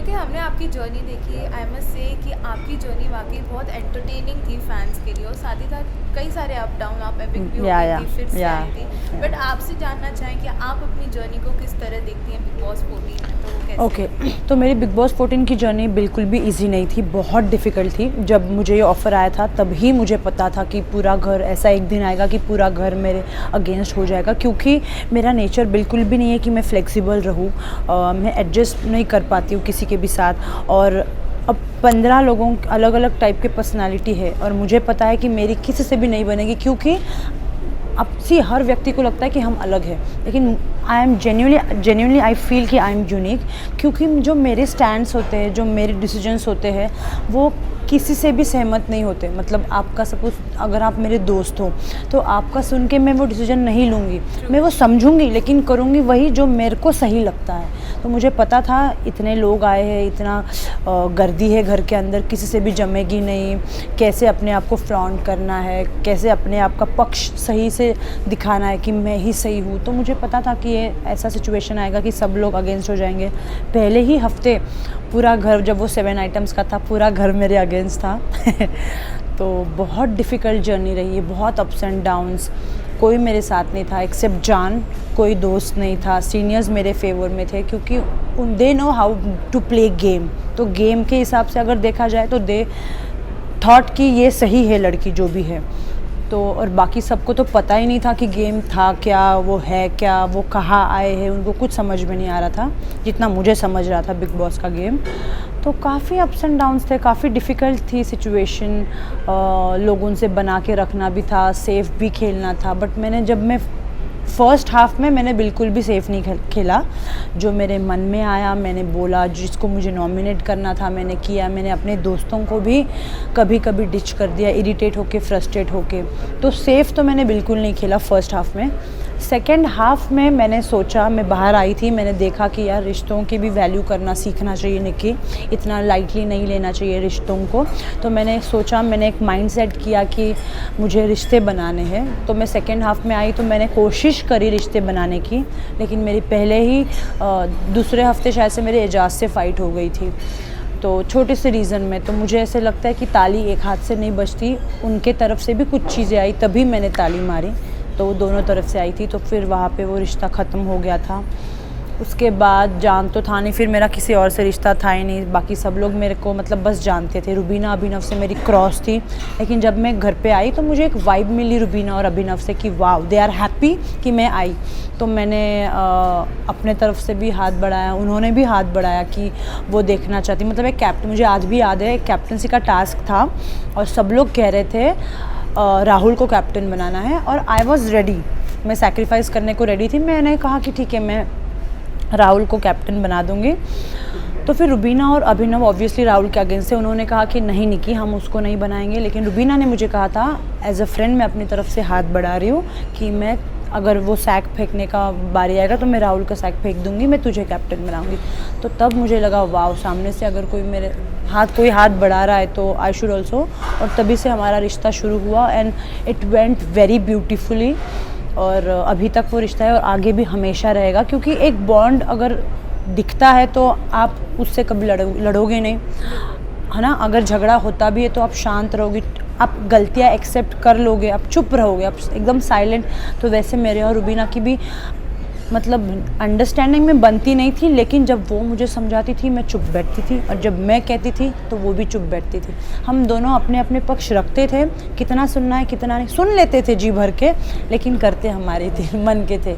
क्योंकि हमने आपकी जर्नी देखी, आई मस्ट से कि आपकी जर्नी वाकई बहुत एंटरटेनिंग थी फैंस के लिए, और साथ ही साथ कई सारे अप डाउन, आप एपिक भी हो या गई या थी, फिर से या आई थी। बट आपसे जानना चाहें कि आप अपनी जर्नी को किस तरह देखती हैं बिग बॉस 14 में, तो वो कैसे? ओके तो मेरी बिग बॉस 14 की जर्नी बिल्कुल भी इजी नहीं थी, बहुत डिफ़िकल्ट थी। जब मुझे ये ऑफ़र आया था तभी मुझे पता था कि पूरा घर, ऐसा एक दिन आएगा कि पूरा घर मेरे अगेंस्ट हो जाएगा, क्योंकि मेरा नेचर बिल्कुल भी नहीं है कि मैं फ्लेक्सिबल रहूँ। मैं एडजस्ट नहीं कर पाती हूँ किसी के भी साथ। और अब 15 लोगों अलग अलग टाइप के पर्सनालिटी है, और मुझे पता है कि मेरी किसी से भी नहीं बनेगी, क्योंकि अब सी हर व्यक्ति को लगता है कि हम अलग हैं, लेकिन I am genuinely I feel कि आई एम यूनिक, क्योंकि जो मेरे स्टैंड्स होते हैं, जो मेरे डिसीजंस होते हैं, वो किसी से भी सहमत नहीं होते। मतलब आपका सपोज अगर आप मेरे दोस्त हो तो आपका सुन के मैं वो डिसीजन नहीं लूँगी, मैं वो समझूंगी, लेकिन करूँगी वही जो मेरे को सही लगता है। तो मुझे पता था इतने लोग आए हैं, इतना गर्दी है घर के अंदर, किसी से भी जमेगी नहीं, कैसे अपने आप को फ्लॉन्ट करना है, कैसे अपने आप का पक्ष सही से दिखाना है कि मैं ही सही हूँ। तो मुझे पता था कि ये ऐसा सिचुएशन आएगा कि सब लोग अगेंस्ट हो जाएंगे। पहले ही हफ्ते पूरा घर, जब वो 7 आइटम्स का था, पूरा घर मेरे अगेंस्ट था तो बहुत डिफ़िकल्ट जर्नी रही है, बहुत अप्स एंड डाउन्स। कोई मेरे साथ नहीं था एक्सेप्ट जान, कोई दोस्त नहीं था। सीनियर्स मेरे फेवर में थे, क्योंकि they know how to play game. तो गेम के हिसाब से अगर देखा जाए तो दे थॉट कि ये सही है लड़की जो भी है। तो और बाकी सबको तो पता ही नहीं था कि गेम था क्या, वो है क्या, वो कहाँ आए हैं, उनको कुछ समझ में नहीं आ रहा था जितना मुझे समझ रहा था बिग बॉस का गेम। तो काफ़ी अप्स एंड डाउन्स थे, काफ़ी डिफ़िकल्ट थी सिचुएशन। लोगों से बना के रखना भी था, सेफ़ भी खेलना था। बट मैं फर्स्ट हाफ में मैंने बिल्कुल भी सेफ़ नहीं खेला। जो मेरे मन में आया मैंने बोला, जिसको मुझे नॉमिनेट करना था मैंने किया। मैंने अपने दोस्तों को भी कभी कभी डिच कर दिया, इरिटेट होके, फ्रस्ट्रेट होके। तो सेफ़ तो मैंने बिल्कुल नहीं खेला फर्स्ट हाफ में। सेकेंड हाफ में मैंने सोचा, मैं बाहर आई थी, मैंने देखा कि यार रिश्तों की भी वैल्यू करना सीखना चाहिए निक्की, इतना लाइटली नहीं लेना चाहिए रिश्तों को। तो मैंने सोचा, मैंने एक माइंडसेट किया कि मुझे रिश्ते बनाने हैं। तो मैं सेकेंड हाफ में आई तो मैंने कोशिश करी रिश्ते बनाने की, लेकिन मेरी पहले ही दूसरे हफ्ते शायद से मेरे एजाज से फ़ाइट हो गई थी, तो छोटे से रीज़न में। तो मुझे ऐसे लगता है कि ताली एक हाथ से नहीं बजती, उनके तरफ से भी कुछ चीज़ें आई तभी मैंने ताली मारी। तो वो दोनों तरफ से आई थी, तो फिर वहाँ पे वो रिश्ता ख़त्म हो गया था। उसके बाद जान तो था नहीं, फिर मेरा किसी और से रिश्ता था ही नहीं। बाकी सब लोग मेरे को मतलब बस जानते थे। रुबीना अभिनव से मेरी क्रॉस थी, लेकिन जब मैं घर पे आई तो मुझे एक वाइब मिली रुबीना और अभिनव से कि वाह, दे आर हैप्पी कि मैं आई। तो मैंने अपने तरफ से भी हाथ बढ़ाया, उन्होंने भी हाथ बढ़ाया कि वो देखना चाहती। मतलब एक कैप्टन, मुझे आज भी याद है, एक कैप्टनसी का टास्क था और सब लोग कह रहे थे राहुल को कैप्टन बनाना है, और आई वॉज़ रेडी, मैं सैक्रिफाइस करने को रेडी थी। मैंने कहा कि ठीक है, मैं राहुल को कैप्टन बना दूंगी। तो फिर रुबीना और अभिनव ऑब्वियसली राहुल के अगेंस्ट से, उन्होंने कहा कि नहीं निकी, हम उसको नहीं बनाएंगे। लेकिन रुबीना ने मुझे कहा था एज अ फ्रेंड, मैं अपनी तरफ से हाथ बढ़ा रही हूँ कि मैं, अगर वो सैक फेंकने का बारी आएगा तो मैं राहुल का सैक फेंक दूंगी, मैं तुझे कैप्टन बनाऊंगी। तो तब मुझे लगा वाह, सामने से अगर कोई हाथ बढ़ा रहा है तो आई शुड ऑल्सो। और तभी से हमारा रिश्ता शुरू हुआ and it went very beautifully. और अभी तक वो रिश्ता है और आगे भी हमेशा रहेगा, क्योंकि एक बॉन्ड अगर दिखता है तो आप उससे कभी लड़ोगे नहीं, है ना। अगर झगड़ा होता भी है तो आप शांत रहोगे, आप गलतियाँ एक्सेप्ट कर लोगे, आप चुप रहोगे, आप एकदम साइलेंट। तो वैसे मेरे और रुबीना की भी मतलब अंडरस्टैंडिंग में बनती नहीं थी, लेकिन जब वो मुझे समझाती थी मैं चुप बैठती थी, और जब मैं कहती थी तो वो भी चुप बैठती थी। हम दोनों अपने अपने पक्ष रखते थे, कितना सुनना है कितना नहीं, सुन लेते थे जी भर के, लेकिन करते हमारे थे, मन के थे।